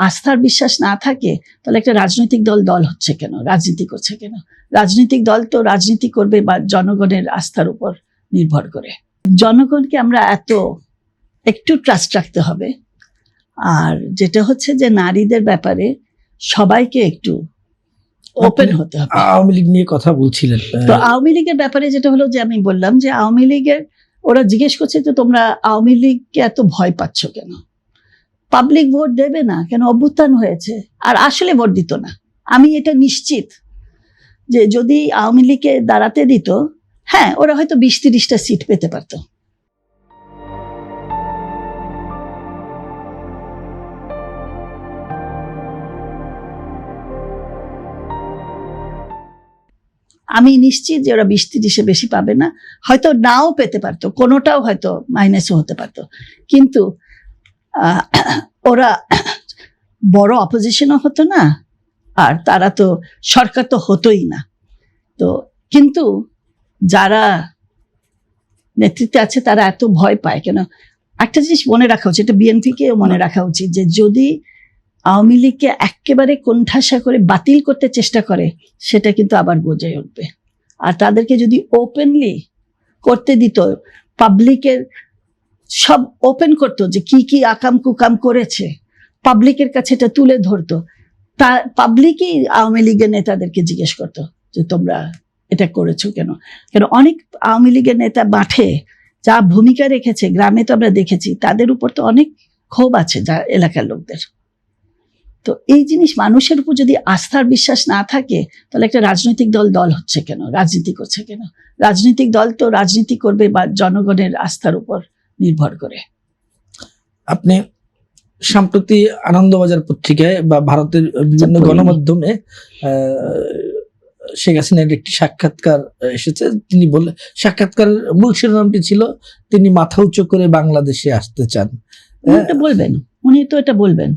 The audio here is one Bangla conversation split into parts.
আস্থার বিশ্বাস না থাকে তাহলে একটা রাজনৈতিক দল দল হচ্ছে কেন, রাজনীতি করছে কেন? রাজনৈতিক দল তো রাজনীতি করবে বা জনগণের আস্থার উপর নির্ভর করে। জনগণকে আমরা একটু ট্রাস্ট রাখতে হবে। আর যেটা হচ্ছে যে নারীদের ব্যাপারে সবাইকে একটু ওপেন হতে হবে। আওয়ামী লীগ নিয়ে কথা বলছিলেন, তো আওয়ামী লীগের ব্যাপারে যেটা হলো যে আমি বললাম যে আওয়ামী লীগের ওরা জিজ্ঞেস করছে যে তোমরা আওয়ামী লীগকে এত ভয় পাচ্ছ কেন, পাবলিক ভোট দেবে না কেন, অভ্যুত্থান হয়েছে। আর আসলে ভোট দিত না। আমি এটা নিশ্চিত যে যদি আওয়ামী লীগকে দাঁড়াতে দিত, হ্যাঁ ওরা হয়তো 20-30টা সিট পেতে পারতো। আমি নিশ্চিত যে ওরা 20-30-এ বেশি পাবে না, হয়তো নাও পেতে পারতো, কোনোটাও হয়তো মাইনাসও হতে পারতো, কিন্তু ওরা বড় অপোজিশনও হতো না, আর তারা তো সরকার তো হতোই না। তো কিন্তু যারা নেতৃত্বে আছে তারা এত ভয় পায় কেন? একটা জিনিস মনে রাখা উচিত, এটা বিএনপিকেও মনে রাখা উচিত, যে যদি আওয়ামী লীগকে একেবারে কোণঠাসা করে বাতিল করতে চেষ্টা করে সেটা কিন্তু আবার গজায় উঠবে। আর তাদেরকে যদি ওপেনলি করতে দিত, পাবলিকের সব ওপেন করতো যে কি কি আকাম কুকাম করেছে, পাবলিকের কাছে এটা তুলে ধরতো, তা পাবলিকই আওয়ামী লীগের নেতাদেরকে জিজ্ঞেস করতো যে তোমরা এটা করেছো কেন। কেন অনেক আওয়ামী লীগের নেতা মাঠে যা ভূমিকা রেখেছে, গ্রামে তো আমরা দেখেছি, তাদের উপর তো অনেক ক্ষোভ আছে যা এলাকার লোকদের। তো এই জিনিস মানুষের উপর যদি আস্থার বিশ্বাস না থাকে তাহলে একটা রাজনৈতিক দল দল হচ্ছে কেন, রাজনীতি করছে কেন? রাজনৈতিক দল তো রাজনীতি করবে বা জনগণের আস্থার উপর নির্ভর করে। আপনি সম্প্রতি আনন্দবাজার পত্রিকায় বা ভারতের বিভিন্ন গণমাধ্যমে শেখ হাসিনার একটি সাক্ষাৎকার এসেছে। তিনি বললেন, সাক্ষাৎকার মূল শিরোনামটি ছিল তিনি মাথা উঁচু করে বাংলাদেশে আসতে চান। উনি তো এটা বলবেন।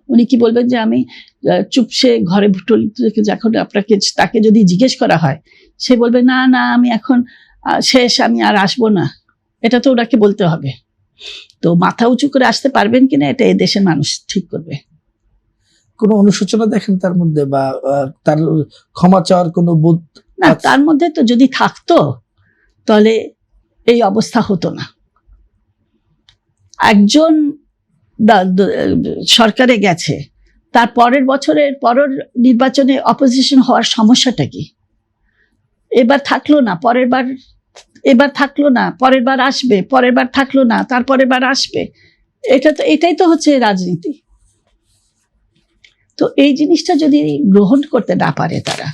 উনি কি বলবেন যে আমি চুপসে ঘরে যখন তাকে যদি জিজ্ঞেস করা হয়, সে বলবে না না আমি এখন শেষ, আমি আর আসবো না। এটা তো ওনাকে বলতে হবে। তো মাথা উঁচু করে আসতে পারবেন কিনা এটা এই দেশের মানুষ ঠিক করবে। কোনো অনুশোচনা দেখেন তার মধ্যে, বা তার ক্ষমা চাওয়ার কোনো বোধ? না, তার মধ্যে তো যদি থাকতো তাহলে এই অবস্থা হতো না। একজন সরকারে গেছে, তার পরের বছরের পরের নির্বাচনে অপোজিশন হওয়ার সমস্যাটা কি? এবার থাকলো না, এবার থাকলো না, পরের বার আসবে, পরের বার থাকলো না, তারপরের বার আসবে। এটাই তো হচ্ছে রাজনীতি। তো এই জিনিসটা যদি গ্রহণ করতে না পারে তারা,